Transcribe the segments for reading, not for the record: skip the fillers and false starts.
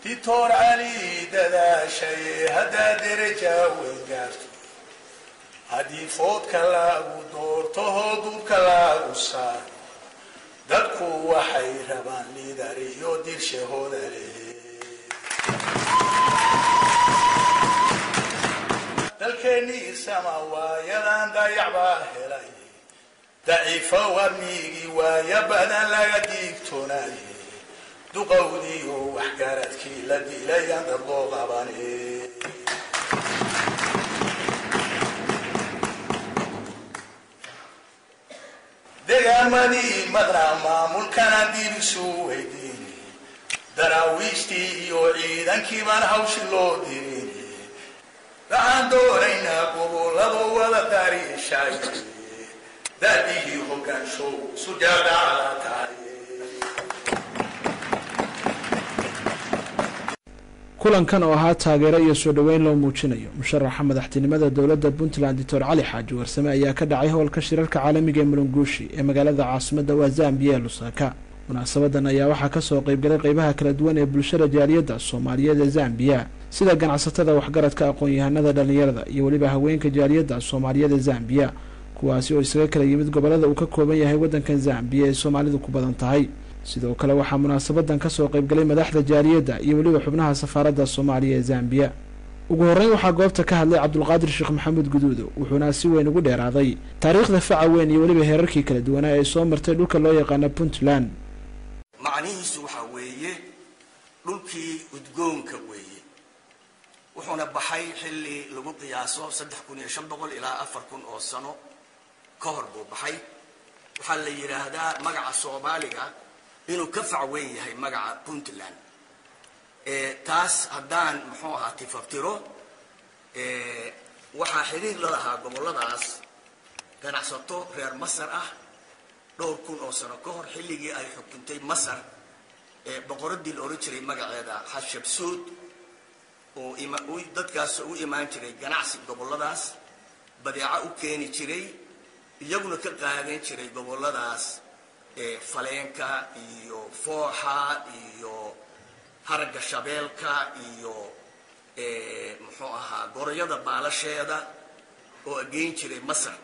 دكتور علي دادا شيء هدا درجة وينقارت هدي فوت كلا ودور تهدو كلا وصار دكو وحي ربان لداري يودير شهود عليه دلكني سماوا يلان ضيع باهلاي ضعيفة ورميقي ويبدا لا ديكتوناي دقودي وحكارتك لدي لا ينضربو غباني دقامني مدرما ملكنا دير سويديني دراويشتي يعيد انكي من هوش اللو ديريني لعن دورينا قبولة ولا داري الشاي داديه هو كان شو سجاد على تاريخ kulankan oo ahaa taageero iyo soo dhaweyn loo muujinayo musharaxa madaxtinimada dowladda Puntland Dr. Ali Xaaji Warsame ayaa ka dhacay howlka shirarka caalamiga ee Mulungushi ee magaalada caasimadda waa Zambia Lusaka. munaasabadan ayaa waxaa ka soo qayb galay qaybaha kala duwan ee bulshada jaaliyadda Soomaaliyeed ee Zambia sida ganacsatada waxgaradka aqoon-yahanada dhalinyarada iyo waliba haweenka jaaliyadda Soomaaliyeed ee Zambia kuwaasi oo isaga kala yimid gobolada uu ka kooban yahay wadankan Zambia ee Soomaalidu ku badan tahay. sidoo kale waxaa munaasabadan ka soo qayb galay madaxda jaaliyadda iyo waliba xubnaha safaaradda Soomaaliya ee Zambia. ugu horeyn waxaa goobta ka hadlay Cabdulqaadir Sheekh Maxamed Guduudo wuxuuna si weyn ugu dheeraaday taariikhda faca weyn iyo waliba heerarkii kala duwan ee soo martay dhulka loo yaqaan Puntland. macnihiisu waxa weeye dhulkii udgoonka weeye wuxuuna baxay xilli lagu qiyaaso 3500 ilaa 4000 oo sano ka hor buu baxay. waxaa la yiraahdaa magaca Soomaaliga inuu ka fac weyn yahay magaca Puntland taas haddaan muxuu ahaa tifaftiro waxaa xiriir la lahaa goboladaas ganacsato reer Masar ah dhowr kun oo sano ka hor xilligii ay xukuntay Masar boqoradii la oran jiray magaceeda Hatshepsut oo dadkaas u imaan jiray ganacsi goboladaas badeeco u keeni jiray iyaguna ka qaadan jiray goboladaas faleenka iyo fooxa iyo haragga shabeelka iyo muxuu ahaa gorayada baalasheeda oo geyn jiray Masar.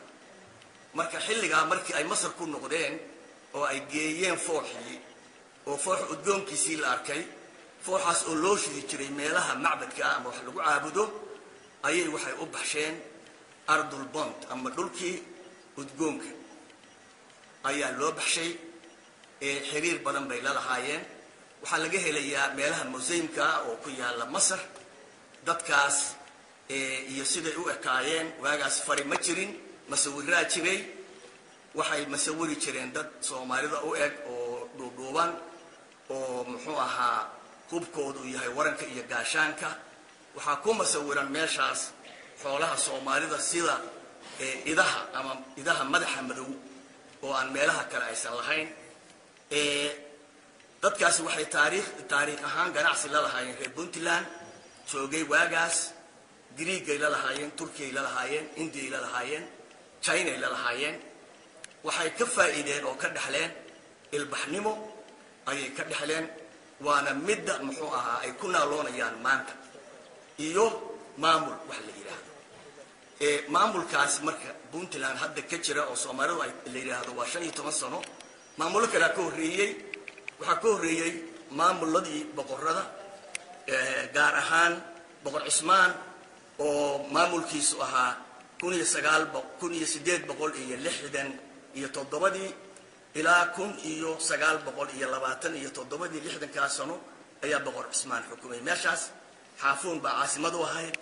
marka xilligaa markii ay Masar ku noqdeen oo ay geeyeen fooxii oo foox udgoonkiisii la arkay fooxaas oo loo shidi jiray meelaha macbadka ama wax lagu caabudo ayay waxay u baxsheen ardul bond ama dhulkii udgoonka ayaa loo baxshay xiriir badan bay la lahaayeen. waxaa laga helayaa meelaha museumka oo ku yaala Masar dadkaas iyo siday u ekaayeen waagaas fari ma jirin masawiraa jiray waxay masawiri jireen dad Soomaalida u eg oo dhuudhuuban oo muxuu ahaa hubkoodu yahay waranka iyo gaashaanka. waxaa ku masawiran meeshaas xoolaha Soomaalida sida idaha ama idaha madaxa madow oo aan meelaha kale aysan lahayn. dadkaasi waxay taariikh ahaan ganacsi la lahaayeen reer Puntland joogay waagaas Greek la lahaayeen Turkiga la lahaayeen India la lahaayeen China la lahaayeen. waxay ka faa'iideen oo ka dhaxleen ilbaxnimo ayay ka dhaxleen waana midda muxuu ahaa ay ku naaloonayaan maanta iyo maamul wax la yiraahdo maamulkaas marka Puntland hadda ka jira oo Soomaalidu ay la yiraahdo waa 15 sano maamul kale ka horeeyay. waxaa ka horeeyay maamuladii boqorada gaar ahaan boqor Cismaan oo maamulkiisu ahaa 1867 ilaa 1927 sano ayaa boqor Cismaan xukumay meeshaas. xaafuun baa caasimadu ahayd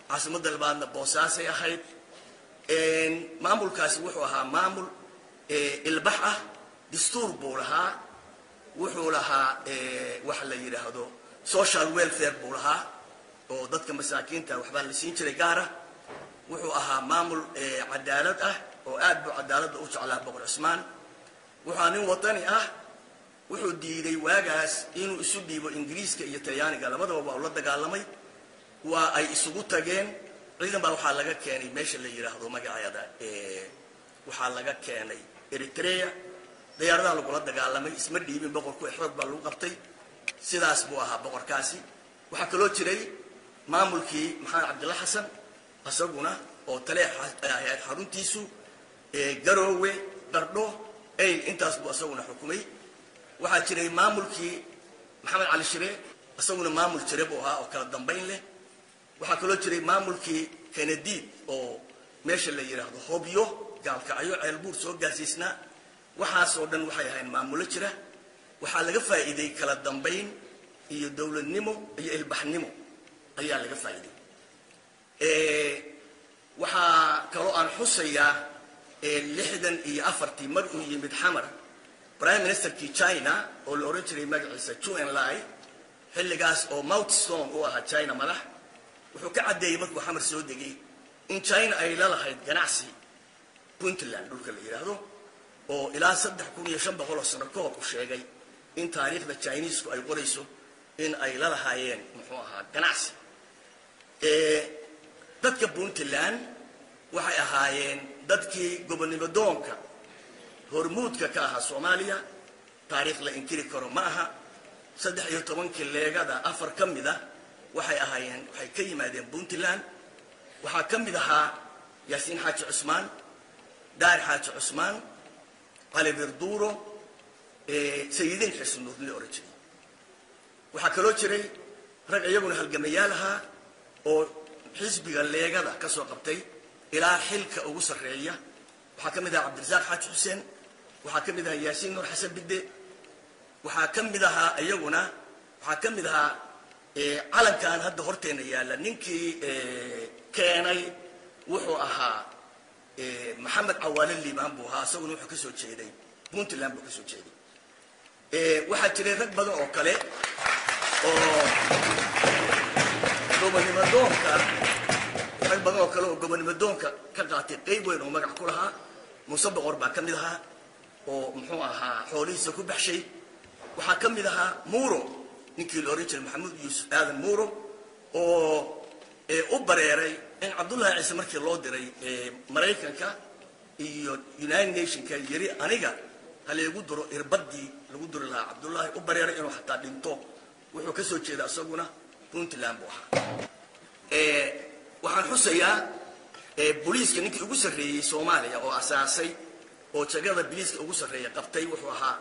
caasimadda labaadna Boosaasay ahayd. maamulkaasi wuxuu ahaa maamul ilbax ah dastuur buu lahaa wuxuu lahaa wax la yiraahdo social welfare buu lahaa oo dadka masaakiinta waxba la siin jiray gaar ah. wuxuu ahaa maamul cadaalad ah oo aad buu cadaaladda u jeclaa boqor Cismaan. wuxuu nin wadani ah wuxuu diiday waagaas inuu isu dhiibo Ingiriiska iyo Talyaaniga labadaba waa la dagaalamay waa ay isugu tageen. ciidan baa waxaa laga keenay meesha la yiraahdo magaceeda waxaa laga keenay Eritrea diyaaradaha lagu la dagaalamay isma dhiibin boqorku xoog baa lagu qabtay. sidaas buu ahaa boqorkaasi waxaa kaloo jiray maamulkii maxamed cabdilla xasan asaguna oo taleex ahayd xaruntiisu garoowe qardho ayl intaas buu asaguna xukumay waxaa jiray maamulkii maxamed cali shire asaguna maamul jire buu ahaa oo kala dambayn leh waxaa kaloo jiray maamulkii Kennedy oo meesha la yiraahdo hobyo gaalkacyo ceelbuur soo gaarsiisnaa waxaas oo dhan waxay ahayn maamulo jira waxaa laga faa'iiday kala dambayn iyo dawladnimo iyo ilbaxnimo ayaa laga faa'iiday waxaa kaloo aan xusayaa 64 mar uu yimid xamar prime ministerkii China oo la oran jiray magaciisa Zhou Enlai xilligaas oo Mao Zedong uu ahaa China madax wuxuu ka cadeeyay markuu xamar soo degay in China ay la lahayd ganacsi Puntland dhulka la yiraahdo oo ilaa 3500 sano ka hor u sheegay in taariikhda Chinese-ku ay qorayso in ay la lahaayeen muxuu ahaa ganacsi dadka Puntland waxay ahaayeen dadkii gobonimo doonka hormuudka ka ahaa Soomaaliya taariikh la inkiri karo ma aha 13 leegada afar kamida waxay ahaayeen waxay ka yimaadeen Puntland waxaa kamid ahaa Yaasiin Xaaji Cusmaan Daar Xaaji Cusmaan Ali Birduro Sayidin Xasan Nuurli origin waxaa kaloo jiray rag iyaguna halgamayaal ahaa oo xisbiga leegada ka soo qabtay ilaa xilka ugu sareeya waxaa kamid ahaa Cabdirasaaq Xaaji Xuseen waxaa kamid ahaa Yaasiin Nuur Xasan Bidde waxaa kamid ahaa iyaguna waxaa kamid ahaa calankan hadda horteena yaala ninkii keenay wuxuu ahaa Maxamed Cawaale Liibaan buu ahaa asaguna wuxuu ka soo jeeday Puntland buu ka soo jeeday waxaa jiray rag badan oo kale oo gobonimo doonka ka qaatay qayb weyn oo magac ku lahaa Muuse Boqor baa kamid ahaa oo muxuu ahaa xoolihiisa ku baxshay waxaa kamid ahaa Muuro ninkii la oran jiray Maxamuud Yuusuf Aadan Muuro oo u bareeray in Cabdullaahi Ciise markii loo diray Mareykanka iyo United Nations ka yiri aniga hal igu diro irbadii lagu diri lahaa Cabdullaahi u bareeray inuu xataa dhinto wuxuu ka soo jeedaa asaguna Puntland buu ahaa waxaan xusayaa booliiska ninkii ugu sareeyay Soomaaliya oo asaasay oo jagada booliiska ugu sareeyay qabtay wuxuu ahaa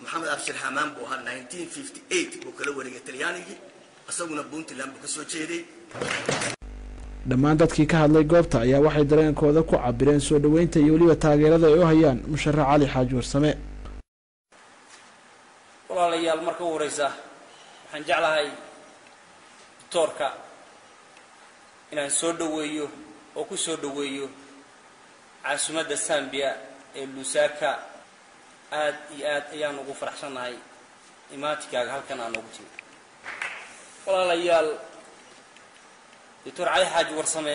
Maxamed Abshir Hamaan buu ahaa 1958 buu kala wareegay Talyaanigii asaguna Puntland buu ka soo jeeday dhammaan dadkii ka hadlay goobta ayaa waxay dareenkooda ku cabireen soo dhaweynta iyo waliba taageerada ay u hayaan musharax Cali Xaaji Warsame walaalayaal marka ugu horeysa waxaan jeclahay doctorka inaan soo dhaweeyo oo ku soo dhaweeyo caasimadda Zambia ee Lusaka aad iyo aad ayaan ugu faraxsanahay imaatikaaga halkan aan ugu timid walaalayaal Dr. Cali Xaaji Warsame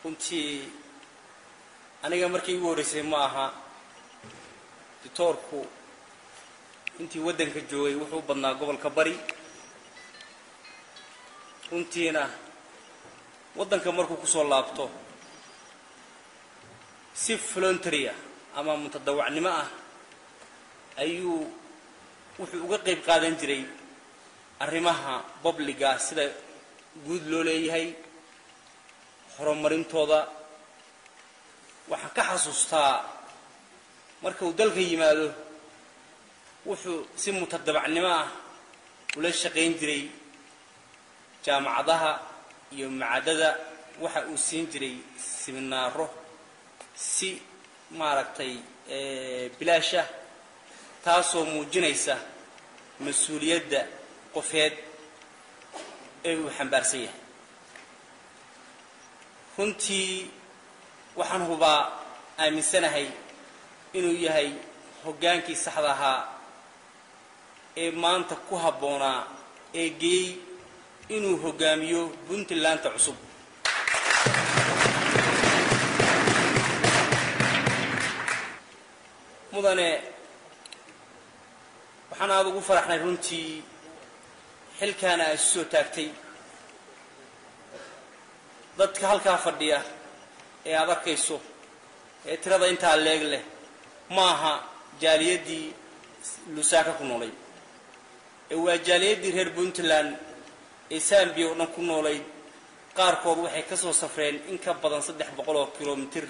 runtii aniga markii ugu horeysay ma aha doctorku intii wadanka joogay wuxuu badnaa gobolka Bari runtiina wadanka markuu ku soo laabto si voluntary ama mutadawacnimo ah ayuu wuxuu uga qayb qaadan jiray arrimaha publiga sida guud loo leeyahay horumarintooda waxaan ka xasuustaa marka uu dalka yimaado wuxuu si mutadawacnimo ah ula shaqeyn jiray jaamacadaha iyo macadada waxa uu siin jiray seminaaro si maaragtay bilaasha taasoo muujinaysa mas'uuliyadda qofeed ee uu xambaarsan yahay runtii waxaan hubaa aaminsanahay inuu yahay hoggaankii saxda ahaa ee maanta ku habboonaa ee geey inuu hoggaamiyo Puntland cusub mudane waxaan aad ugu faraxnay runtii xilkaana ay soo taagtay dadka halkaa fadhiya ee aad arkayso ee tirada intaa leeg leh maaha jaaliyadii Lusaka ku noolay waa jaaliyadii reer Puntland ee Zambia oo dhan ku noolay qaarkood waxay ka soo safreen in ka badan 300 kilomitir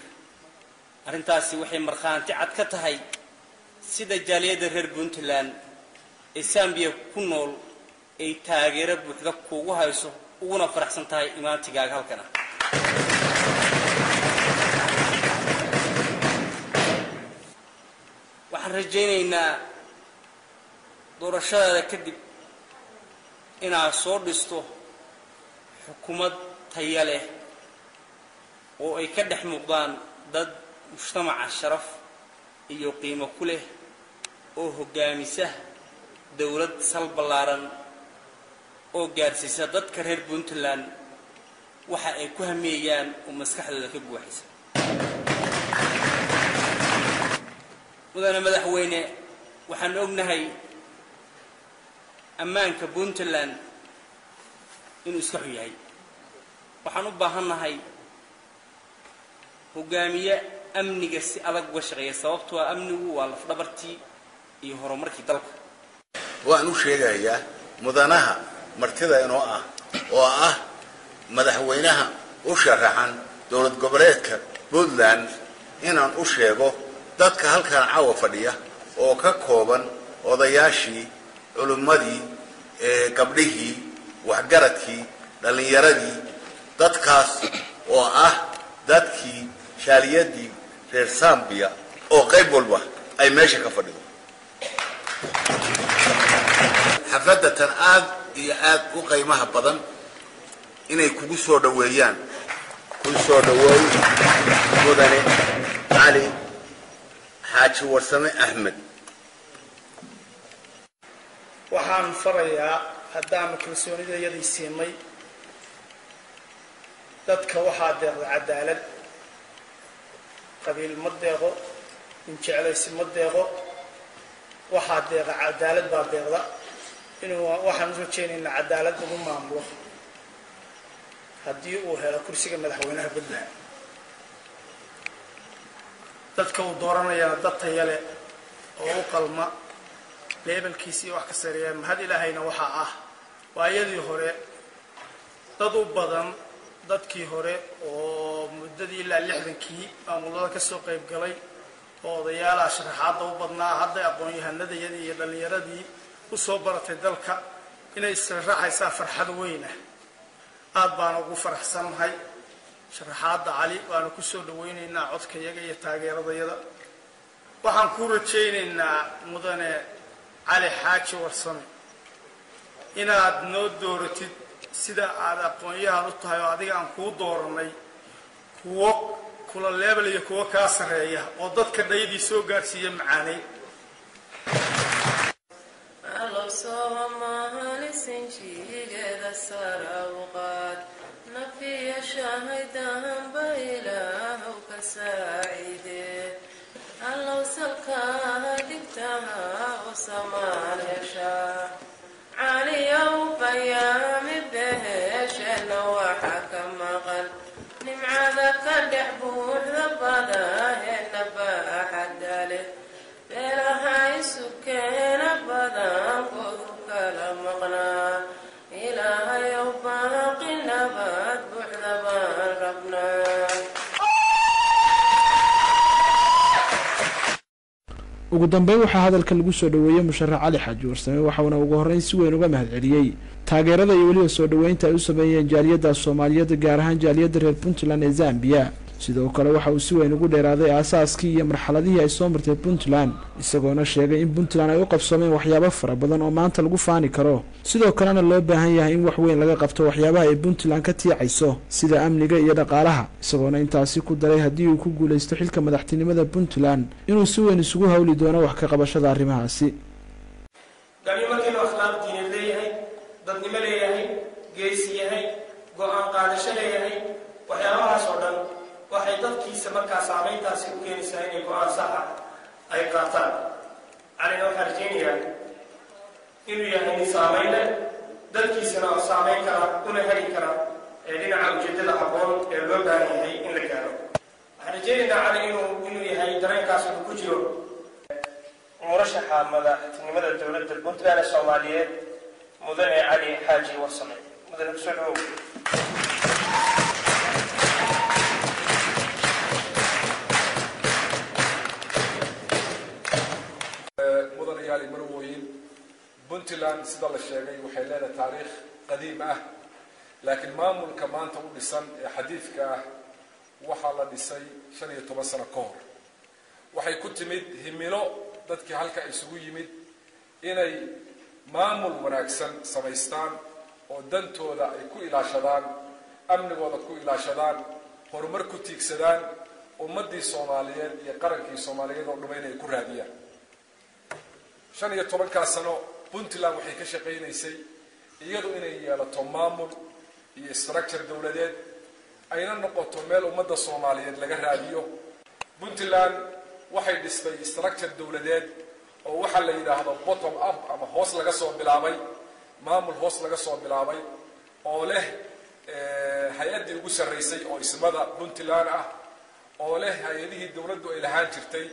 arrintaasi waxay marxaanti cad ka tahay sida jaaliyada reer Puntland ee Zambia ku nool ay taageero buuxda kugu hayso uguna faraxsan tahay imaantigaaga halkan waxaan rajaynaynaa doorashada kadib inaad soo dhisto xukuumad tayo leh oo ay ka dhex muuqdaan dad mujtamaca sharaf iyo qiimo ku leh oo hogaamisa dawlad sal ballaaran oo gaarsiisa dadka reer Puntland waxa ay ku hameeyaan oo maskaxdooda ka buuxisa madaxweyne waxaan ognahay ammaanka Puntland inuu iska xun yahay waxaan u baahanahay hogaamiye amniga si adag uga shaqeeya sababtoo ah amnigu waa laf dhabartii iyo horumarkii dalka waan u sheegayaa mudanaha martida inoo ah oo ah madaxweynaha u sharaxan dowlad goboleedka Puntland inaan u sheego dadka halkan caawa fadhiya oo ka kooban odayaashii culimadii gabdhihii waxgaradkii dhalinyaradii dadkaas oo ah dadkii shaaliyadii reer Zambia oo qayb walba ay meesha ka fadhido xafladatan aad iyo aad u qiimaha badan inay kugu soo dhaweeyaan ku soo dhaweey mudane Ali Xaaji Warsame Ahmed waxaan farayaa haddaan kalsoonidayadii siinay dadka waxaa deeqda cadaalad qabiil ma deeqo in jeclaysi ma deeqo waxaa deeqa cadaalad baa deeqda inuu waxaan u rajaynaynaa cadaalad ugu maamulo haddii uu helo kursiga madaxweynaha Puntland dadka uu dooranayana dad tayo leh oo u qalma leebelkiisii wax ka sareeya mahad ilaahayna waxaa ah waayadii hore dad u badan dadkii hore oo muddadii ilaa 60kii maamulada ka soo qayb galay oo odayaal sharaxaad u badnaa hadda aqoon-yahanadii iyo dhalinyaradii u soo baratay dalka inay israaxaysaa farxad weyn aad baan ugu faraxsanahay sharaxaadda Ali waana ku soo dhaweynaynaa codkayaga iyo taageeradayada waxaan ku rajaynaynaa mudane Ali Xaaji Warsame inaad noo dooratid sida aad aqoon-yahan u tahay oo adiga aan kuu dooranay kuwo kula level iyo kuwo ka sareeya oo dadka dhaydii soo gaarsiiya macaanay Soomaali sinjigeeda sarawqaad nafiya shaahidan baylahu ka saacide allow salka digtaha oo samaanasha caliyow bayaami beheshana waxa ka maqan nimcada ka dhex buuxda badaheena baaxadale beelaha isu keena badan koodu kala maqnaa ilaahayow baaqi nabad buuxda baan rabnaa ugu dambeyn waxaa hadalka lagu soo dhaweeyay musharax Ali Xaaji Warsame waxaana ugu horeyn si weyn uga mahadceliyay taageerada iyo waliba soo dhaweynta ay u sameeyeen jaaliyada Soomaaliyeed gaar ahaan jaaliyada reer Puntland ee Zambia sidoo kale waxa uu si weyn ugu dheeraaday aasaaskii iyo marxaladihii ay soo martay Puntland isagoona sheegay in Puntland ay u qabsoomeen waxyaabo fara badan oo maanta lagu faani karo sidoo kalena loo baahan yahay in wax weyn laga qabto waxyaabaha ay Puntland ka tiicayso sida amniga iyo dhaqaalaha isagoona intaasi ku daray haddii uu ku guuleysto xilka madaxtinimada Puntland inuu si weyn isugu hawli doono wax ka qabashada arrimahaasi markii loo akhlaaq diineed leeyahay dadnimo leeyahay geesi yahay go'aan qaadasho leeyahay waxyaabahaas oo dhan waxay dadkiisa markaa saameyntaasi u keenaysaa inay go'aan sax ah ay qaataan calina waxaa rajaynayaa inuu yahay nin saameyn leh dadkiisana oo saameyn kara una heli kara dhinaca ujeedada aqoon ee loo baahan yahay in la gaaro waxaan rajaynaynaa cali inuu yahay dareenkaas uu ku jiro murashaxa madaxtinimada dowladda Puntland Soomaaliyeed mudane cali xaaji warsame. mudane kusoo dhawow. mudane yaali marwooyin puntland sida la sheegay waxay leedahay taariikh qadiim ah laakiin maamulka maanta u dhisan ee xadiidka ah waxaa la dhisay 15 sano ka hor. waxay ku timid himilo dadkii halka isugu yimid inay maamul wanaagsan samaystaan oo dantooda ay ku ilaashadaan, amnigooda ku ilaashadaan, horumar ku tiigsadaan, ummadii Soomaaliyeed iyo qarankii Soomaaliyeed oo dhammaan ay ku raadiyaan. 15 sano puntland waxay ka shaqeynaysay iyadu inay yeelato maamul iyo structure dawladeed ayna noqoto meel ummadda Soomaaliyeed laga raadiyo. puntland waxay dhistay structure dawladeed oo waxa la yiraahdo bottom up ama hoos laga soo bilaabay, maamul hoos laga soo bilaabay oo leh hay'adii ugu sareysay oo ismada puntland ah, oo leh hay'adihii dawladdu ay lahaan jirtay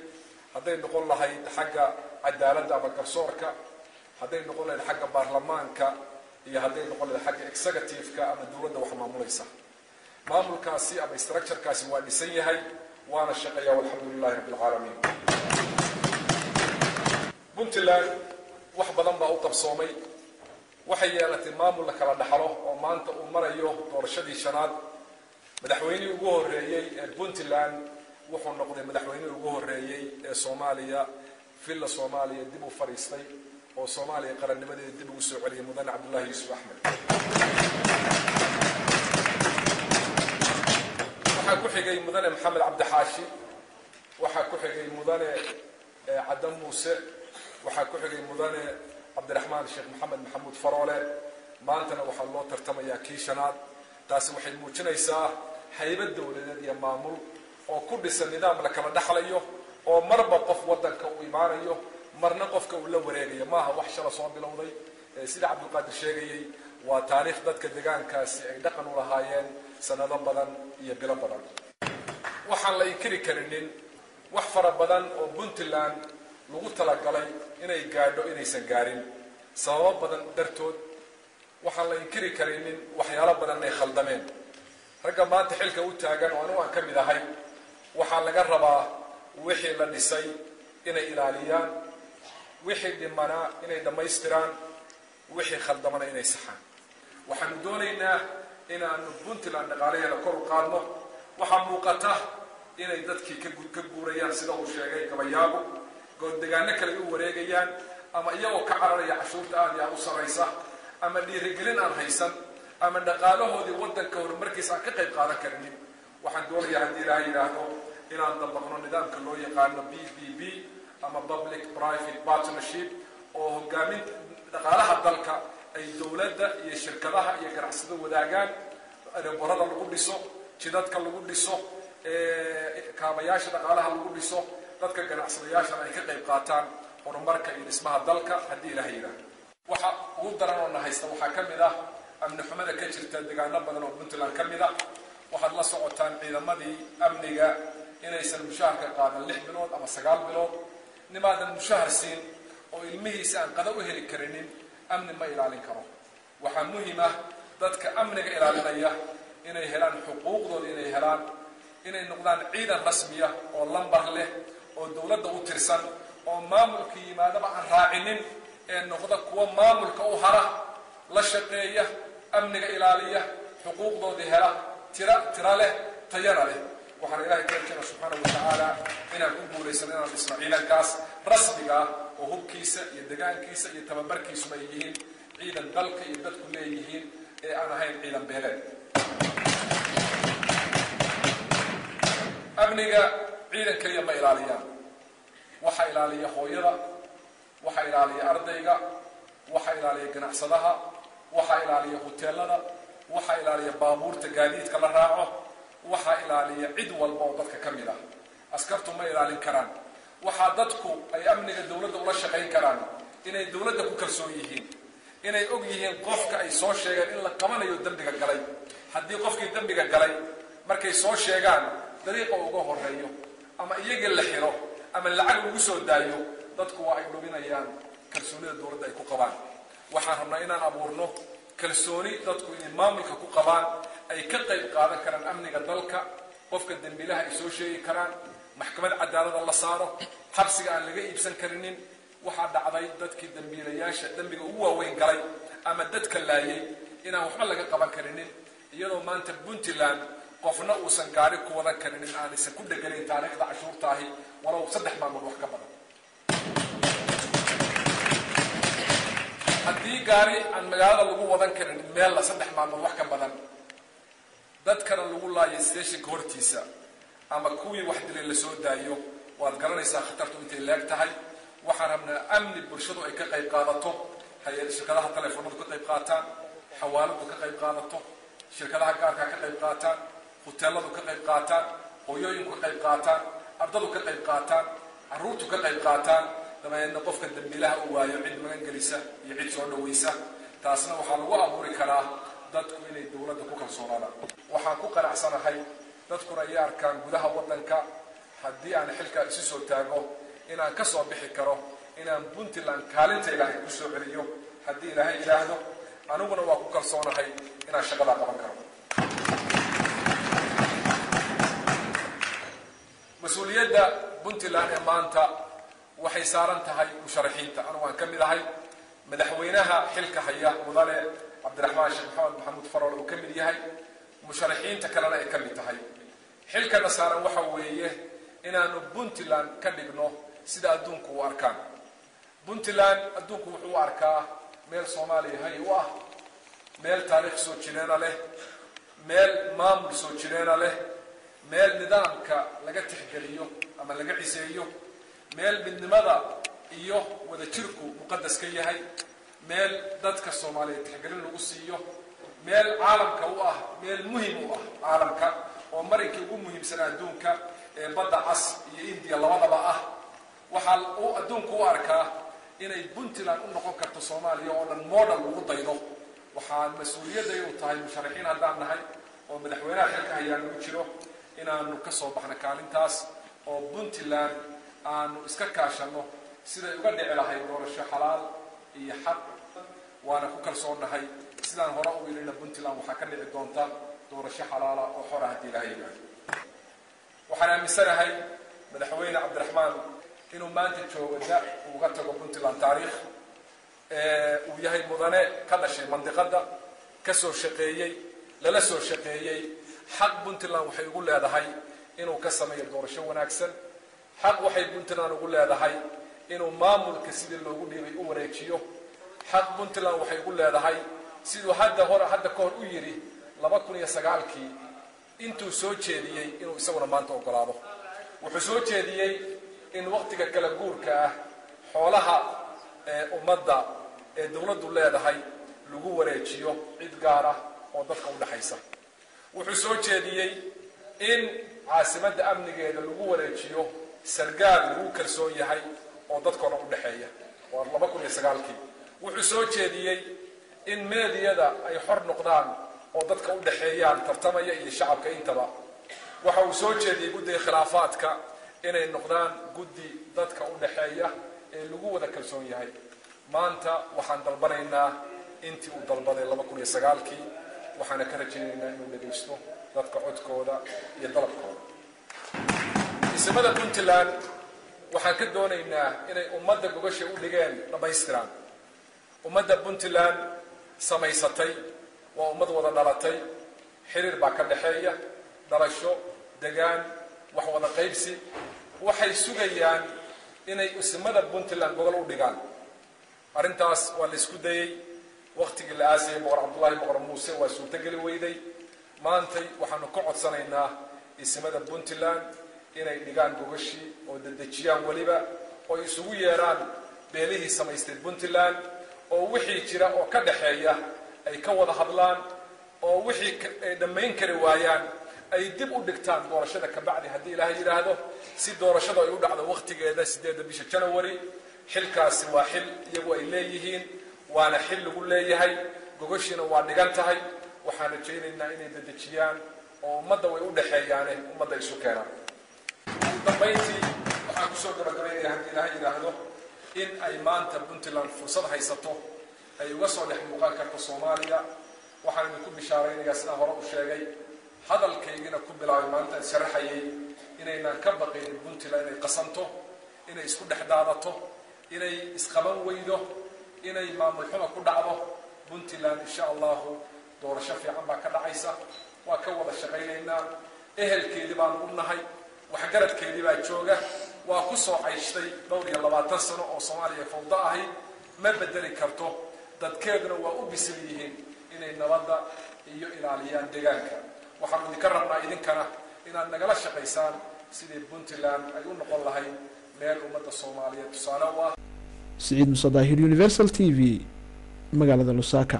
hadday noqon lahayd xagga cadaaladda ama garsoorka, hadday noqon lahayd xagga baarlamaanka iyo hadday noqon lahayd xagga executive-ka ama dawladda wax maamulaysa. maamulkaasi ama structure-kaasi waa dhisan yahay waana shaqeeyaa walxamdulilaahi rabbil caalamiin. puntland wax badan baa u qabsoomay, waxay yeelatay maamul la kala dhaxlo oo maanta uu marayo doorashadii shanaad. madaxweynihii ugu horeeyay ee puntland wuxuu noqday madaxweynihii ugu horeeyay ee Soomaaliya filla Soomaaliya dib u fariistay oo Soomaaliya qarannimadeeda dib ugu soo celiyay mudane Cabdullaahi Yuusuf Axmed. waxaa ku xigay mudane Maxamed Cabdi Xaashi, waxaa ku xigay mudane Cadan Muuse, waxaa ku xigay mudane Cabdiraxmaan Sheekh Maxamed Maxamuud Faroole. maantana waxaa loo tartamayaa kii shanaad. taasi waxay muujinaysaa haybad dawladeed iyo maamul oo ku dhisan nidaam la kala dhaxlayo oo marba qof wadanka u imaanayo marna qofka uu la wareegayo. maaha wax shala soo bilowday sida Cabdulqaadir sheegayay, waa taariikh dadka deegaankaasi ay dhaqan u lahaayeen sanado badan iyo bilo badan. waxaan la inkiri karinin wax fara badan oo puntland lagu talagalay inay gaadho inaysan gaarin sababo badan dartood. waxaan la inkiri karinin waxyaalo badan ay khaldameen. ragga maanta xilka u taagan oo anigu aan ka mid ahay waxaa laga rabaa wixii la dhisay inay ilaaliyaan, wixii dhimanaa inay dhammaystiraan, wixii khaldamana inay saxaan. waxaanu doonaynaa inaanu puntland dhaqaalaheeda kor u qaadno. waxaa muuqata inay dadkii ka guurayaan sida uu sheegay gabayaagu, goordegaano kale u wareegayaan ama iyagoo ka cararaya cashuurta aad yaa u saraysa ama dhiirigelin aan haysan ama dhaqaalahoodii wadanka horumarkiisa aan ka qayb qaadan karinin. waxaan doonayaa haddii ilaahay yidhaahdo inaan dabaqno nidaamka loo yaqaano PPP ama Public Private Partnership oo hogaamin dhaqaalaha dalka ay dawladda iyo shirkadaha iyo ganacsatada wadaagaan. aeroborada lagu dhiso, jidadka lagu dhiso, kaabayaasha dhaqaalaha lagu dhiso, dadka ganacsadayaashana ay ka qayb qaataan horumarka iyo dhismaha dalka haddii ilaahay yidhaahdo. waxa ugu daran oo na haysta waxaa ka mid ah amni xumada ka jirta deegaano badan oo puntland ka mid ah. waxaad la socotaan ciidamadii amniga inaysan mushaharka qaadan 6 bilood ama 9 bilood. nimaadan mushahar siin oo ilmihiisa aan qada u heli karinin amni ma ilaalin karo. waxaa muhiim ah dadka amniga ilaalinaya inay helaan xuquuqdooda, inay helaan inay noqdaan ciidan rasmi ah oo lambar leh oo dawladda u tirsan oo maamulka yimaadaba aan raacinin ee noqda kuwa maamulka u hara, la shaqeeya, amniga ilaaliya, xuquuqdoodii hela, tira leh, tayana leh. waxaan ilaahay ka rajayna subxaanahu wa tacaala inaan ku guulaysan inaan dhisno ciidankaas rasmiga ah oo hubkiisa iyo deegaankiisa iyo tababarkiisuna ay yihiin ciidan dalka iyo dadku leeyihiin ee aan ahayn ciidan beeleed. amniga ciidan kaliya ma ilaaliyaan. waxaa ilaaliya hooyada, waxaa ilaaliya ardayga, waxaa ilaaliya ganacsadaha, waxaa ilaaliya hoteelada, waxaa ilaaliya baabuurta gaadiidka la raaco, waxaa ilaaliya cid walba oo dadka ka mid ah. askartu ma ilaalin karaan. waxaa dadku ay amniga dawladda ula shaqayn karaan inay dawladda ku kalsoon yihiin, inay og yihiin qofka ay soo sheegeen in la qabanayo dambiga galay. haddii qofkii dambiga galay markay soo sheegaan dariiqa uga horeeyo ama iyagii la xiro ama lacag ugu soo daayo, dadku waa ay dhubinayaan kalsoonida dawladda ay ku qabaan. waxaan rabnaa inaan abuurno kalsooni dadku inay maamulka ku qabaan ay ka qayb qaadan karaan amniga dalka qofka dambiilaha ay soo sheegi karaan maxkamad cadaalada la saaro xabsiga aan laga iibsan karinin waxaa dhacday dadkii dambiilayaasha dambiga ugu waaweyn galay ama dadka laayay inaan waxba laga qaban karinin iyadoo maanta Puntland qofna uusan gaari ku wadan karinin aan isa ku dhagalayn taariikhda cashuurtaahi walow 3 maalmood wax ka badan haddii gaari aan magaalada lagu wadan karin meel la 3 maalmood wax ka badan dadkana lagu laayay stationka hortiisa ama kuwii wax dilay la soo daayo waad garanaysaa khatartu intay leeg tahay waxaan rabnaa amni bulshadu ay ka qayb qaadato hay'adaha shirkadaha telefoonada ka qayb qaataan xawaaladu ka qayb qaadato shirkadaha gaarka ka qayb qaataan hoteeladu ka qayb qaataan hooyooyinku ka qayb qaataan ardadu ka qayb qaataan carruurtu ka qayb qaataan dabeedna qofka dambiilaha uu waayo cid magan gelisa iyo cid soo dhawaysa taasna waxaa lagu abuuri karaa dadku inay dawladda ku kalsoonaadaan waxaan ku qanacsanahay dadkuna ay arkaan gudaha waddanka haddii aan xilka isu soo taago inaan ka soo bixi karo inaan Puntland kaalinta ilaahay ku soo celiyo haddii ilaahay yiraahdo aniguna waa ku kalsoonahay inaan shaqada qaban karo mas'uuliyadda Puntland ee maanta waxay saaran tahay musharaxiinta anigu waan ka mid ahay madaxweynaha xilka haya mudane Cabdiraxmaan Sheekh Maxamed Maxamuud Farool oo ka mid yahay musharaxiinta kalena ay ka mid tahay xilkana saaran waxa weeye inaanu Puntland ka dhigno sida adduunku u arkaan Puntland adduunku wuxuu u arkaa meel Soomaaliya hay u ah meel taariikh soo jireena leh meel maamul soo jireena leh meel nidaamka laga tixgeliyo ama laga ciseeyo meel midnimada iyo wadajirku muqaddas ka yahay meel dadka Soomaaliyeed tixgelin lagu siiyo meel caalamka u ah meel muhiim u ah caalamka oo marinkii ugu muhiimsan adduunka ee badda cas iyo India labadaba ah waxa uu adduunku u arkaa inay Puntland u noqon karto Soomaaliya oo dhan model ugu daydo waxaan mas'uuliyadda u tahay musharaxiin haddaan nahay oo madaxweynaha xilka hayaan ugu jiro inaanu ka soo baxno kaalintaas oo Puntland aanu iska kaashano sida uga dhici lahayd doorasho xalaal iyo xaq waana ku kalsoonahay sidaan hore u yirina Puntland waxa ka dhici doonta doorasho xalaal oo xor ah hadii ilaahay yiraahdo waxaan aaminsanahay madaxweyne Cabdiraxmaan inuu maanta joogo uga tago Puntland taariikh uu yahay mudane ka dhashay mandiqada ka soo shaqeeyay lala soo shaqeeyay xaq Puntland waxay ugu leedahay inuu ka sameeyo doorasho wanaagsan xaq waxay Puntland ugu leedahay inuu maamulka sidii loogu dhiibay u wareejiyo xaq Puntland waxay ugu leedahay sidoo hadda ka hor u yiri 2009kii intuu soo jeediyay inuu isaguna maanta ogolaado wuxuu soo jeediyay in waqtiga kala guurka ah xoolaha ummadda ee dawladdu leedahay lagu wareejiyo cid gaar ah oo dadka u dhaxaysa wuxuu soo jeediyay in caasimadda amnigeeda lagu wareejiyo sargaal lagu kalsoon yahay oo dadka u dhaxeeya oo 2009kii wuxuu soo jeediyay in meediyada ay xor noqdaan oo dadka u dhaxeeyaan tartamaya iyo shacabka intaba waxa uu soo jeediyay guddiga khilaafaadka inay noqdaan guddi dadka u dhaxeeya ee lagu wada kalsoon yahay maanta waxaan dalbanaynaa intii uu dalbaday 2009kii waxaana ka rajaynaynaa inuu dhageysto dadka codkooda iyo dalabkooda ismada Puntland waxaan ka doonaynaa inay ummadda gogasha u dhigeen dhameystiraan ummadda Puntland samaysatay waa ummad wada dhalatay xiriir baa ka dhaxeeya dhalasho degaan wax wada qaybsi waxay sugayaan inay ismada Puntland gogol u dhigaan arintaas waa la isku dayay waqtigii la aasay boqor Cabdullaahi boqor Muuse waa suurtageli weyday maanta waxaanu ka codsanaynaa ismada Puntland inay dhigaan gogashii oo dadajiyaan waliba oo isugu yeeraan beelihii samaystay Puntland oo wixii jira oo ka dhaxeeya ay ka wada hadlaan oo wixii ay dhameyn kari waayaan ay dib u dhigtaan doorashada ka bacdi hadii ilaahay yiraahdo si doorashada ay u dhacdo waqtigeeda 8 bisha January xilkaasi waa xil iyagu ay leeyihiin waana xil lagu leeyahay gogoshiina waa dhigan tahay waxaan rajaynaynaa inay dadajiyaan oo ummadda way u dhaxeeyaan ummadda isu keenaan dambeyntii waxaan ku soo gabagabaynayaa hadii ilaahay yiraahdo in ay maanta Puntland fursad haysato ay uga soo dhex muuqan karto Soomaaliya waxaan idinku bishaaraynayaa sida hore u sheegay hadalkaygina ku bilaabay maalinta sharaxayay inaynaan ka baqin Puntland inay qasanto inay isku dhex daadato inay isqaban weydo inay maamul xumo ku dhacdo Puntland insha Allah doorasho fiican baa ka dhacaysa waa ka wada shaqaynaynaa ehelkeedii baan u nahay wax garadkeedii baa jooga waa ku soo cayshtay dhowr iyo 20 sano oo Soomaaliya fawda ahay ma bedeli karto dadkeeduna waa u bisil yihiin inay nabadda iyo ilaaliyaan deegaanka waxaan idinka rabnaa idinkana inaad nagala shaqaysaan sidii Puntland ay u noqon lahayd meel ummadda Soomaaliyeed tusaale u ah سعيد مصداهر يونيفرسال تي في مقالة لوساكا